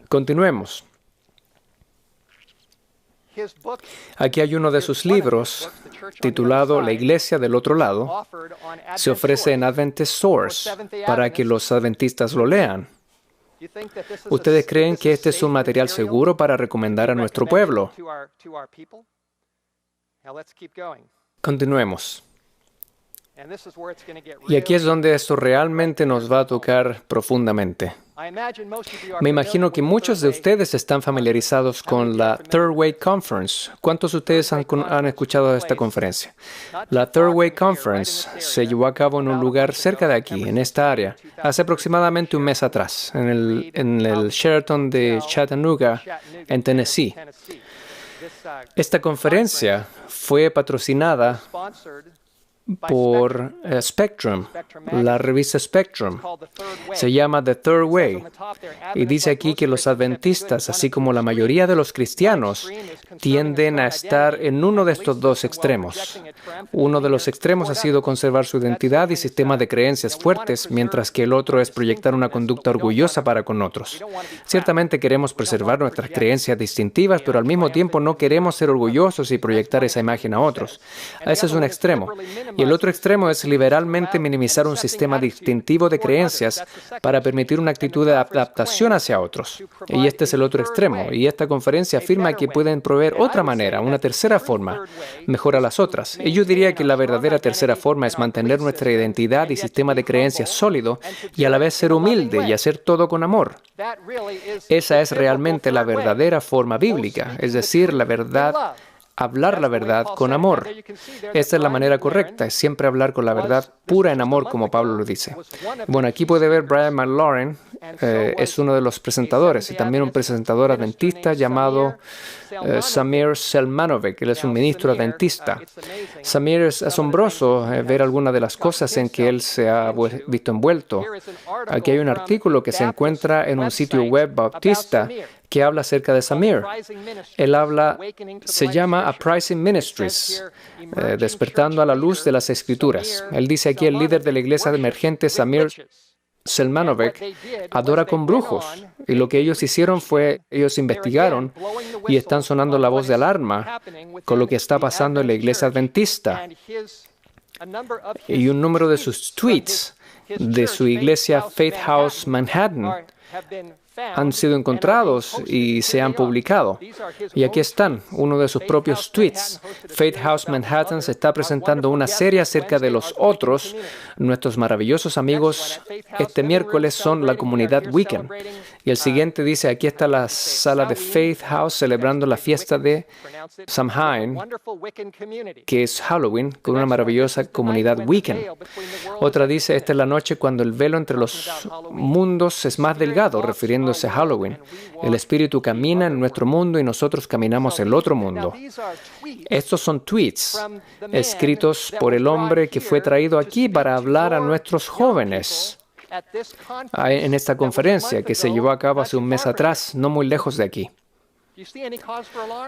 Continuemos. Aquí hay uno de sus libros, titulado La Iglesia del Otro Lado. Se ofrece en Adventist Source para que los adventistas lo lean. ¿Ustedes creen que este es un material seguro para recomendar a nuestro pueblo? Continuemos. Y aquí es donde esto realmente nos va a tocar profundamente. Me imagino que muchos de ustedes están familiarizados con la Third Way Conference. ¿Cuántos de ustedes han escuchado de esta conferencia? La Third Way Conference se llevó a cabo en un lugar cerca de aquí, en esta área, hace aproximadamente un mes atrás, en el Sheraton de Chattanooga, en Tennessee. Esta conferencia fue patrocinada por Spectrum, la revista Spectrum. Se llama The Third Way. Y dice aquí que los adventistas, así como la mayoría de los cristianos, tienden a estar en uno de estos dos extremos. Uno de los extremos ha sido conservar su identidad y sistema de creencias fuertes, mientras que el otro es proyectar una conducta orgullosa para con otros. Ciertamente queremos preservar nuestras creencias distintivas, pero al mismo tiempo no queremos ser orgullosos y proyectar esa imagen a otros. Ese es un extremo. Y el otro extremo es liberalmente minimizar un sistema distintivo de creencias para permitir una actitud de adaptación hacia otros. Y este es el otro extremo. Y esta conferencia afirma que pueden proveer otra manera, una tercera forma, mejor a las otras. Y yo diría que la verdadera tercera forma es mantener nuestra identidad y sistema de creencias sólido y a la vez ser humilde y hacer todo con amor. Esa es realmente la verdadera forma bíblica, es decir, la verdad, hablar la verdad con amor. Esta es la manera correcta, es siempre hablar con la verdad pura en amor, como Pablo lo dice. Bueno, aquí puede ver Brian McLaurin, es uno de los presentadores y también un presentador adventista llamado Samir Selmanovic. Él es un ministro adventista. Samir, es asombroso ver algunas de las cosas en que él se ha visto envuelto. Aquí hay un artículo que se encuentra en un sitio web bautista que habla acerca de Samir. Él se llama Uprising Ministries, despertando a la luz de las Escrituras. Él dice aquí, el líder de la iglesia emergente, Samir Selmanovic, adora con brujos. Y lo que ellos hicieron fue, ellos investigaron y están sonando la voz de alarma con lo que está pasando en la iglesia adventista. Y un número de sus tweets de su iglesia Faith House Manhattan han sido encontrados y se han publicado. Y aquí están, uno de sus propios tweets. Faith House Manhattan se está presentando una serie acerca de los otros. Nuestros maravillosos amigos este miércoles son la comunidad Wiccan. Y el siguiente dice, aquí está la sala de Faith House celebrando la fiesta de Samhain, que es Halloween, con una maravillosa comunidad Wiccan. Otra dice, esta es la noche cuando el velo entre los mundos es más delgado, refiriéndose a Halloween. El Espíritu camina en nuestro mundo y nosotros caminamos en el otro mundo. Estos son tweets escritos por el hombre que fue traído aquí para hablar a nuestros jóvenes en esta conferencia que se llevó a cabo hace un mes atrás, no muy lejos de aquí.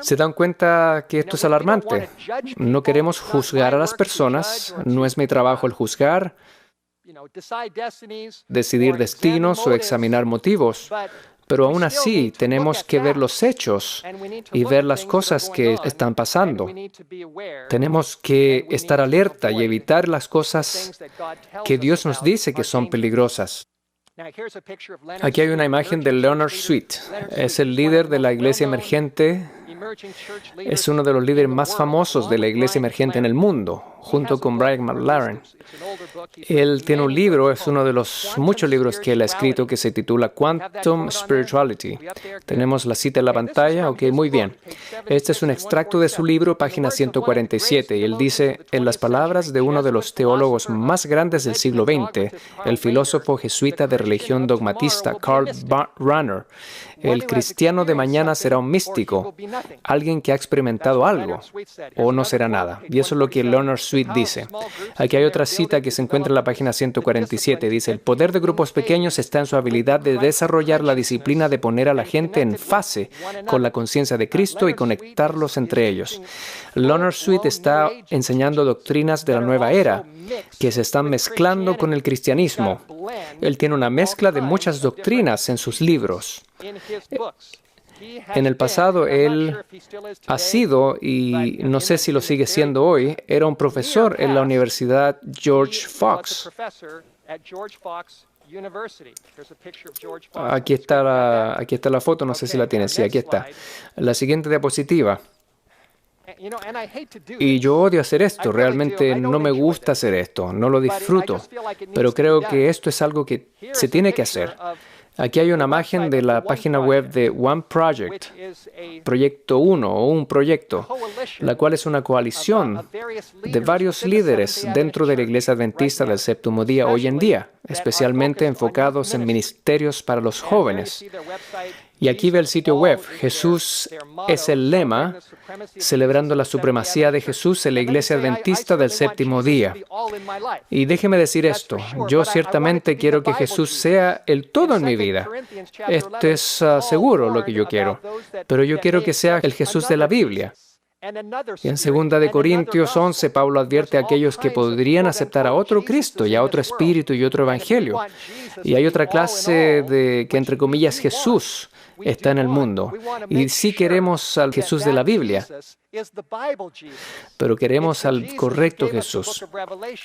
¿Se dan cuenta que esto es alarmante? No queremos juzgar a las personas, no es mi trabajo el juzgar, decidir destinos o examinar motivos, pero aún así tenemos que ver los hechos y ver las cosas que están pasando. Tenemos que estar alerta y evitar las cosas que Dios nos dice que son peligrosas. Aquí hay una imagen de Leonard Sweet. Es el líder de la iglesia emergente. Es uno de los líderes más famosos de la iglesia emergente en el mundo, junto con Brian McLaurin. Él tiene un libro, es uno de los muchos libros que él ha escrito, que se titula Quantum Spirituality. Tenemos la cita en la pantalla. Ok, muy bien. Este es un extracto de su libro, página 147, y él dice, en las palabras de uno de los teólogos más grandes del siglo XX, el filósofo jesuita de religión dogmatista Karl Rahner, el cristiano de mañana será un místico, alguien que ha experimentado algo, o no será nada. Y eso es lo que Leonard Sweet dice. Aquí hay otra cita que se encuentra en la página 147. Dice, el poder de grupos pequeños está en su habilidad de desarrollar la disciplina de poner a la gente en fase con la conciencia de Cristo y conectarlos entre ellos. Leonard Sweet está enseñando doctrinas de la nueva era que se están mezclando con el cristianismo. Él tiene una mezcla de muchas doctrinas en sus libros. En el pasado, él ha sido, y no sé si lo sigue siendo hoy, era un profesor en la Universidad George Fox. Aquí está la foto, no sé si la tienen. Sí, aquí está. La siguiente diapositiva. Y yo odio hacer esto, realmente no me gusta hacer esto, no lo disfruto, pero creo que esto es algo que se tiene que hacer. Aquí hay una imagen de la página web de One Project, Proyecto 1 o un proyecto, la cual es una coalición de varios líderes dentro de la Iglesia Adventista del Séptimo Día hoy en día, especialmente enfocados en ministerios para los jóvenes. Y aquí ve el sitio web, Jesús es el lema, celebrando la supremacía de Jesús en la Iglesia Adventista del Séptimo Día. Y déjeme decir esto, yo ciertamente quiero que Jesús sea el todo en mi vida. Esto es seguro lo que yo quiero, pero yo quiero que sea el Jesús de la Biblia. Y en 2 de Corintios 11, Pablo advierte a aquellos que podrían aceptar a otro Cristo y a otro Espíritu y otro Evangelio. Y hay otra clase de que, entre comillas, Jesús está en el mundo. Y sí queremos al Jesús de la Biblia, pero queremos al correcto Jesús,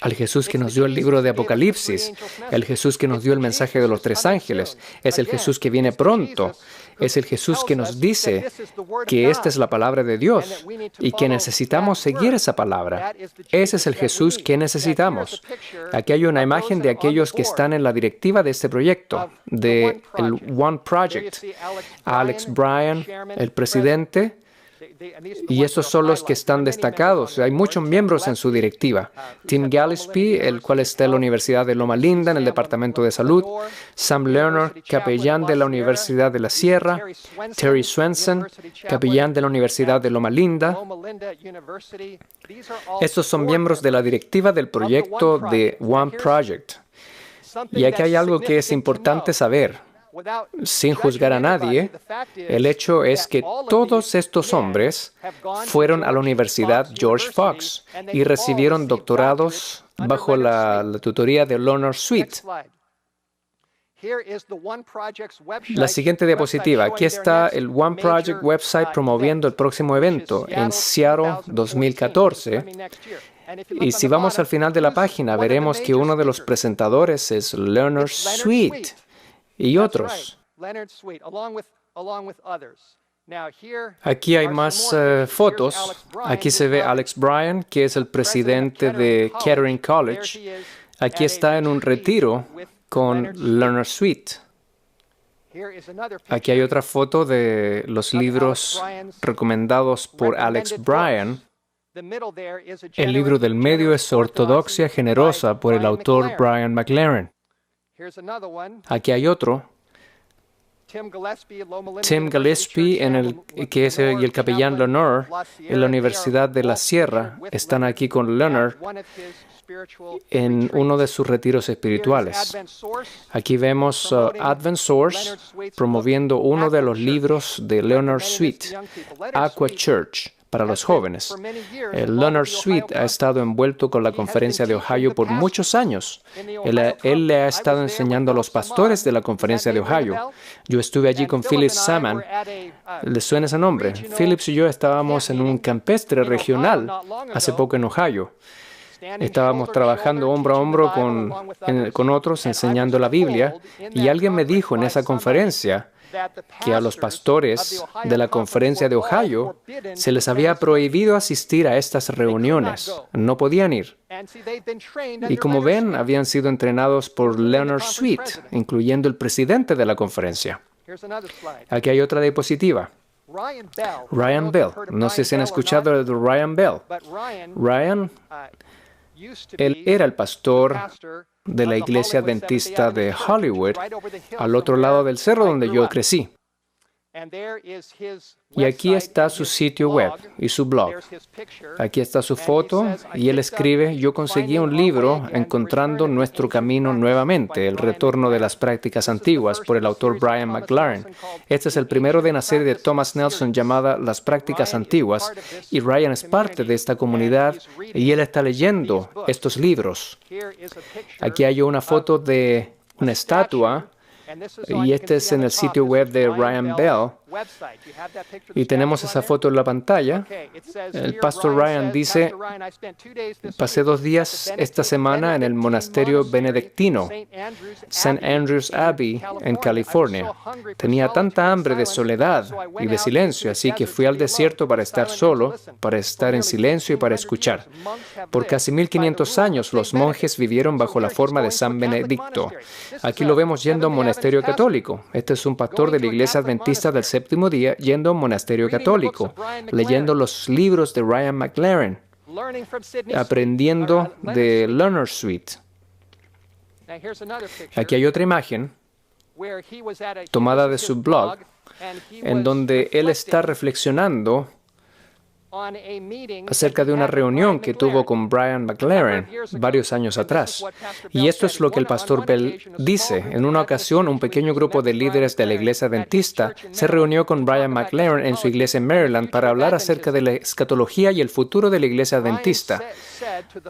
al Jesús que nos dio el libro de Apocalipsis, el Jesús que nos dio el mensaje de los 3 ángeles, es el Jesús que viene pronto, es el Jesús que nos dice que esta es la palabra de Dios y que necesitamos seguir esa palabra. Ese es el Jesús que necesitamos. Aquí hay una imagen de aquellos que están en la directiva de este proyecto, del One Project. Alex Bryan, el presidente, y estos son los que están destacados. Hay muchos miembros en su directiva. Tim Gillespie, el cual está en la Universidad de Loma Linda, en el Departamento de Salud. Sam Lerner, capellán de la Universidad de la Sierra. Terry Swenson, capellán de la Universidad de Loma Linda. Estos son miembros de la directiva del proyecto de One Project. Y aquí hay algo que es importante saber. Sin juzgar a nadie, el hecho es que todos estos hombres fueron a la Universidad George Fox y recibieron doctorados bajo la tutoría de Leonard Sweet. La siguiente diapositiva. Aquí está el One Project website promoviendo el próximo evento en Seattle 2014. Y si vamos al final de la página, veremos que uno de los presentadores es Leonard Sweet. Y otros. Aquí hay más fotos. Aquí se ve Alex Bryan, que es el presidente de Kettering College. Aquí está en un retiro con Leonard Sweet. Aquí hay otra foto de los libros recomendados por Alex Bryan. El libro del medio es Ortodoxia Generosa por el autor Brian McLaren. Aquí hay otro. Tim Gillespie, que es el capellán Leonard en la Universidad de la Sierra, están aquí con Leonard en uno de sus retiros espirituales. Aquí vemos Advent Source promoviendo uno de los libros de Leonard Sweet, Aqua Church, para los jóvenes. Leonard Sweet ha estado envuelto con la Conferencia de Ohio por muchos años. Él le ha estado enseñando a los pastores de la Conferencia de Ohio. Yo estuve allí con Philip Salmon. ¿Les suena ese nombre? Phillips y yo estábamos en un campestre regional hace poco en Ohio. Estábamos trabajando hombro a hombro con otros enseñando la Biblia y alguien me dijo en esa conferencia que a los pastores de la Conferencia de Ohio se les había prohibido asistir a estas reuniones. No podían ir. Y como ven, habían sido entrenados por Leonard Sweet, incluyendo el presidente de la conferencia. Aquí hay otra diapositiva. Ryan Bell. No sé si han escuchado de Ryan Bell. Ryan, él era el pastor de la Iglesia Adventista de Hollywood, al otro lado del cerro donde yo crecí. Y aquí está su sitio web y su blog. Aquí está su foto y él escribe: yo conseguí un libro encontrando nuestro camino nuevamente, el retorno de las prácticas antiguas, por el autor Brian McLaren. Este es el primero de una serie de Thomas Nelson llamada Las prácticas antiguas, y Ryan es parte de esta comunidad y él está leyendo estos libros. Aquí hay una foto de una estatua. Y este es en el sitio web de Ryan Bell. Y tenemos esa foto en la pantalla. El pastor Ryan dice: pasé 2 días esta semana en el monasterio benedictino, St. Andrews Abbey, en California. Tenía tanta hambre de soledad y de silencio, así que fui al desierto para estar solo, para estar en silencio y para escuchar. Por casi 1500 años los monjes vivieron bajo la forma de San Benedicto. Aquí lo vemos yendo a un monasterio católico. Este es un pastor de la Iglesia Adventista del Séptimo Día yendo a un monasterio católico, leyendo los libros de Ryan McLaren, aprendiendo de Leonard Sweet. Aquí hay otra imagen tomada de su blog, en donde él está reflexionando acerca de una reunión que tuvo con Brian McLaren varios años atrás. Y esto es lo que el pastor Bell dice. En una ocasión, un pequeño grupo de líderes de la iglesia adventista se reunió con Brian McLaren en su iglesia en Maryland para hablar acerca de la escatología y el futuro de la iglesia adventista.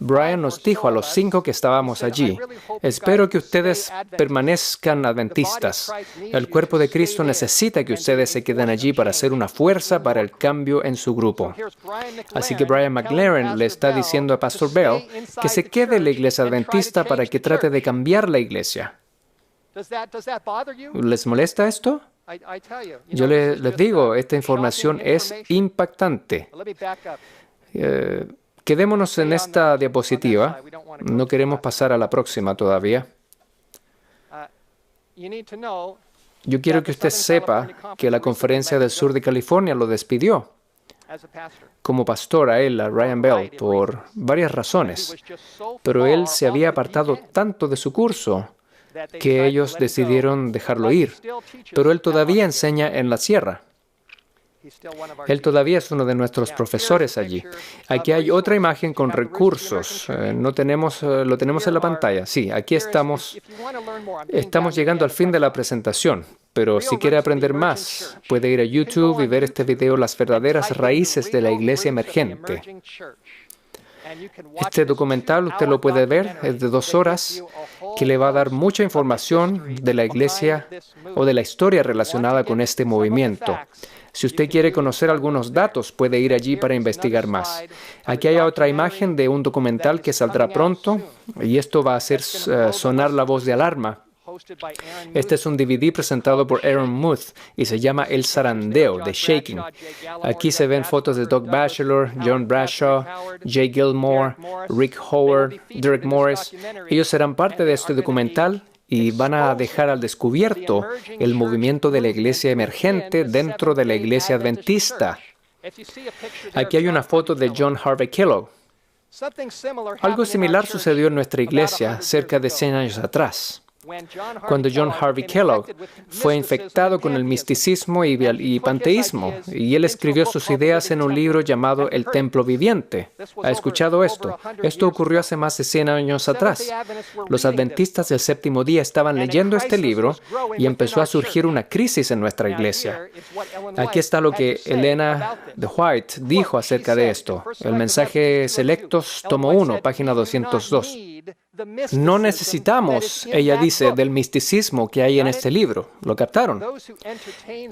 Brian nos dijo a los 5 que estábamos allí: espero que ustedes permanezcan adventistas. El cuerpo de Cristo necesita que ustedes se queden allí para ser una fuerza para el cambio en su grupo. Así que Brian McLaren le está diciendo a Pastor Bell que se quede en la iglesia adventista para que trate de cambiar la iglesia. ¿Les molesta esto? Yo les digo, esta información es impactante. Quedémonos en esta diapositiva. No queremos pasar a la próxima todavía. Yo quiero que usted sepa que la Conferencia del Sur de California lo despidió como pastor a Ryan Bell, por varias razones. Pero él se había apartado tanto de su curso que ellos decidieron dejarlo ir. Pero él todavía enseña en la sierra. Él todavía es uno de nuestros profesores allí. Aquí hay otra imagen con recursos. Lo tenemos en la pantalla. Sí, aquí estamos. Estamos llegando al fin de la presentación. Pero si quiere aprender más, puede ir a YouTube y ver este video, Las verdaderas raíces de la iglesia emergente. Este documental usted lo puede ver, es de 2 horas, que le va a dar mucha información de la iglesia o de la historia relacionada con este movimiento. Si usted quiere conocer algunos datos, puede ir allí para investigar más. Aquí hay otra imagen de un documental que saldrá pronto, y esto va a hacer sonar la voz de alarma. Este es un DVD presentado por Aaron Muth y se llama El Zarandeo, de Shaking. Aquí se ven fotos de Doug Batchelor, John Bradshaw, Jay Gilmore, Rick Howard, Derek Morris. Ellos serán parte de este documental y van a dejar al descubierto el movimiento de la iglesia emergente dentro de la iglesia adventista. Aquí hay una foto de John Harvey Kellogg. Algo similar sucedió en nuestra iglesia cerca de 100 años atrás, cuando John Harvey Kellogg fue infectado con el misticismo y panteísmo, y él escribió sus ideas en un libro llamado El Templo Viviente. ¿Ha escuchado esto? Esto ocurrió hace más de 100 años atrás. Los adventistas del séptimo día estaban leyendo este libro y empezó a surgir una crisis en nuestra iglesia. Aquí está lo que Elena de White dijo acerca de esto. El mensaje Selectos, tomo 1, página 202. No necesitamos, ella dice, del misticismo que hay en este libro. ¿Lo captaron?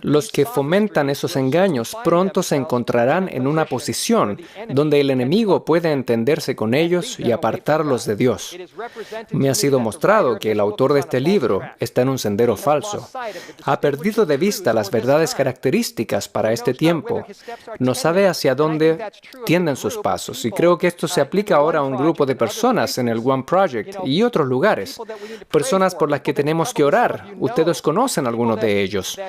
Los que fomentan esos engaños pronto se encontrarán en una posición donde el enemigo puede entenderse con ellos y apartarlos de Dios. Me ha sido mostrado que el autor de este libro está en un sendero falso. Ha perdido de vista las verdades características para este tiempo. No sabe hacia dónde tienden sus pasos. Y creo que esto se aplica ahora a un grupo de personas en el One Project y otros lugares. Personas por las que tenemos que orar. Ustedes conocen algunos de ellos.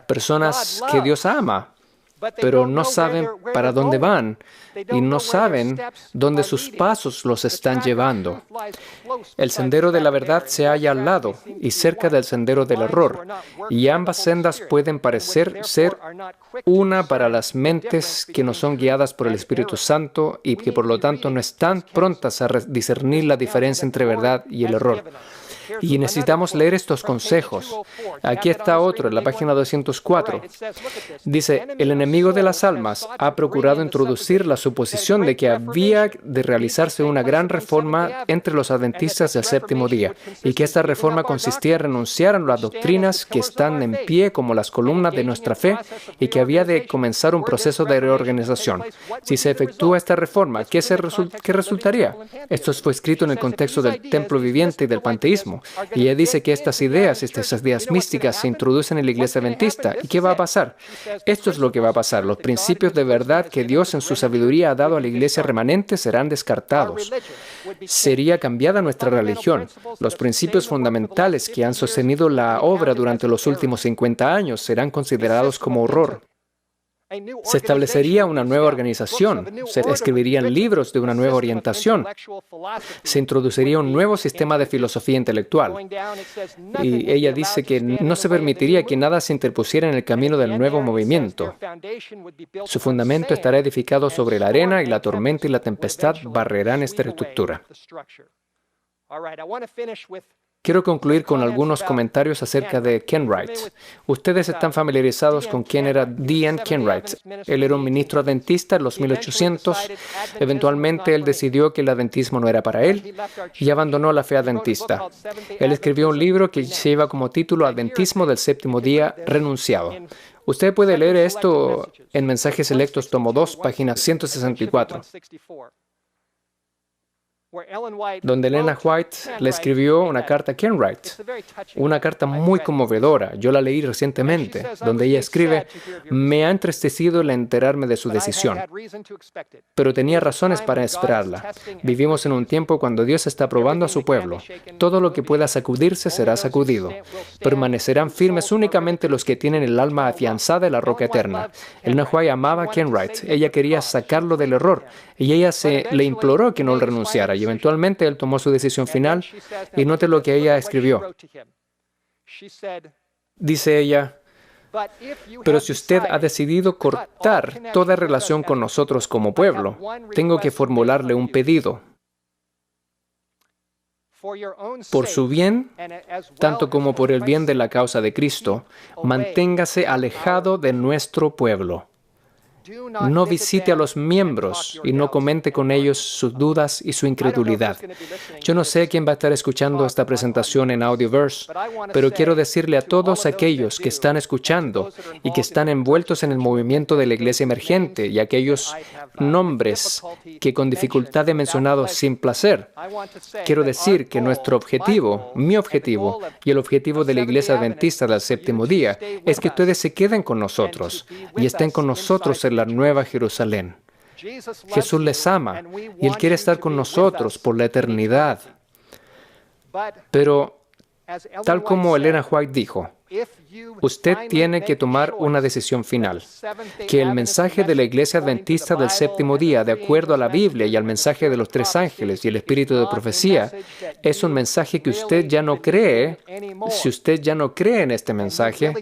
Personas que Dios ama, pero no saben para dónde van y no saben dónde sus pasos los están llevando. El sendero de la verdad se halla al lado y cerca del sendero del error, y ambas sendas pueden parecer ser una para las mentes que no son guiadas por el Espíritu Santo y que por lo tanto no están prontas a discernir la diferencia entre verdad y el error. Y necesitamos leer estos consejos. Aquí está otro, en la página 204. Dice, el enemigo de las almas ha procurado introducir la suposición de que había de realizarse una gran reforma entre los adventistas del séptimo día, y que esta reforma consistía en renunciar a las doctrinas que están en pie como las columnas de nuestra fe, y que había de comenzar un proceso de reorganización. Si se efectúa esta reforma, ¿qué resultaría? Esto fue escrito en el contexto del templo viviente y del panteísmo. Y ella dice que estas ideas místicas se introducen en la iglesia adventista. ¿Y qué va a pasar? Esto es lo que va a pasar. Los principios de verdad que Dios en su sabiduría ha dado a la iglesia remanente serán descartados. Sería cambiada nuestra religión. Los principios fundamentales que han sostenido la obra durante los últimos 50 años serán considerados como horror. Se establecería una nueva organización, se escribirían libros de una nueva orientación, se introduciría un nuevo sistema de filosofía intelectual. Y ella dice que no se permitiría que nada se interpusiera en el camino del nuevo movimiento. Su fundamento estará edificado sobre la arena y la tormenta y la tempestad barrerán esta estructura. Quiero concluir con algunos comentarios acerca de Kenwright. Ustedes están familiarizados con quién era D.N. Kenwright. Él era un ministro adventista en los 1800. Eventualmente, él decidió que el adventismo no era para él y abandonó la fe adventista. Él escribió un libro que lleva como título Adventismo del Séptimo Día Renunciado. Usted puede leer esto en Mensajes Selectos, tomo 2, página 164. Donde Elena White le escribió una carta a Kenwright, una carta muy conmovedora. Yo la leí recientemente, donde ella escribe: me ha entristecido el enterarme de su decisión, pero tenía razones para esperarla. Vivimos en un tiempo cuando Dios está probando a su pueblo. Todo lo que pueda sacudirse será sacudido. Permanecerán firmes únicamente los que tienen el alma afianzada en la roca eterna. Elena White amaba a Kenwright. Ella quería sacarlo del error y ella le imploró que no renunciara. Y eventualmente él tomó su decisión final y note lo que ella escribió. Dice ella: pero si usted ha decidido cortar toda relación con nosotros como pueblo, tengo que formularle un pedido. Por su bien, tanto como por el bien de la causa de Cristo, manténgase alejado de nuestro pueblo. No visite a los miembros y no comente con ellos sus dudas y su incredulidad. Yo no sé quién va a estar escuchando esta presentación en Audioverse, pero quiero decirle a todos aquellos que están escuchando y que están envueltos en el movimiento de la iglesia emergente y aquellos nombres que con dificultad he mencionado sin placer, quiero decir que nuestro objetivo, mi objetivo y el objetivo de la iglesia adventista del séptimo día es que ustedes se queden con nosotros y estén con nosotros en la Nueva Jerusalén. Jesús les ama y Él quiere estar con nosotros por la eternidad. Pero, tal como Elena White dijo, usted tiene que tomar una decisión final. Que el mensaje de la Iglesia Adventista del Séptimo Día, de acuerdo a la Biblia y al mensaje de los tres ángeles y el espíritu de profecía, es un mensaje que usted ya no cree. Si usted ya no cree en este mensaje,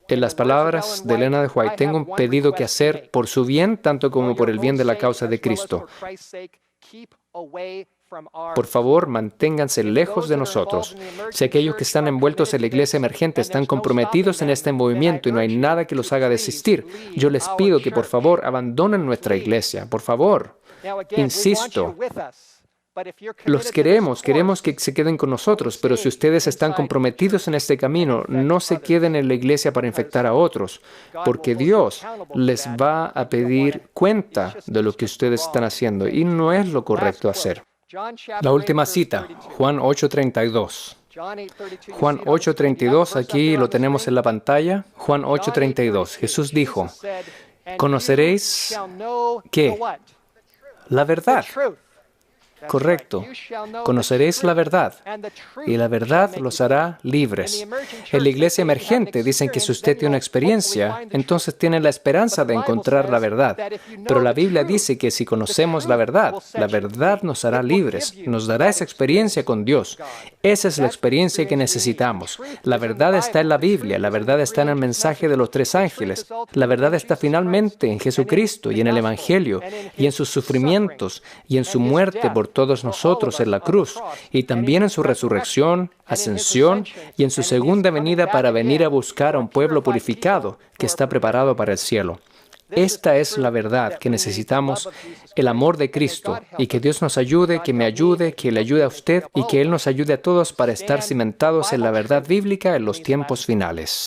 en las palabras de Elena White, tengo un pedido que hacer por su bien, tanto como por el bien de la causa de Cristo. Por favor, manténganse lejos de nosotros. Si aquellos que están envueltos en la iglesia emergente están comprometidos en este movimiento y no hay nada que los haga desistir, yo les pido que por favor abandonen nuestra iglesia. Por favor, insisto. Los queremos que se queden con nosotros, pero si ustedes están comprometidos en este camino, no se queden en la iglesia para infectar a otros, porque Dios les va a pedir cuenta de lo que ustedes están haciendo y no es lo correcto hacer. La última cita, Juan 8:32. Juan 8:32, aquí lo tenemos en la pantalla. Juan 8:32. Jesús dijo: ¿conoceréis qué? La verdad. Correcto. Conoceréis la verdad, y la verdad los hará libres. En la iglesia emergente dicen que si usted tiene una experiencia, entonces tiene la esperanza de encontrar la verdad. Pero la Biblia dice que si conocemos la verdad nos hará libres, nos dará esa experiencia con Dios. Esa es la experiencia que necesitamos. La verdad está en la Biblia, la verdad está en el mensaje de los tres ángeles, la verdad está finalmente en Jesucristo y en el Evangelio, y en sus sufrimientos, y en su muerte por todos nosotros en la cruz, y también en su resurrección, ascensión, y en su segunda venida para venir a buscar a un pueblo purificado que está preparado para el cielo. Esta es la verdad que necesitamos, el amor de Cristo, y que Dios nos ayude, que me ayude, que le ayude a usted, y que Él nos ayude a todos para estar cimentados en la verdad bíblica en los tiempos finales.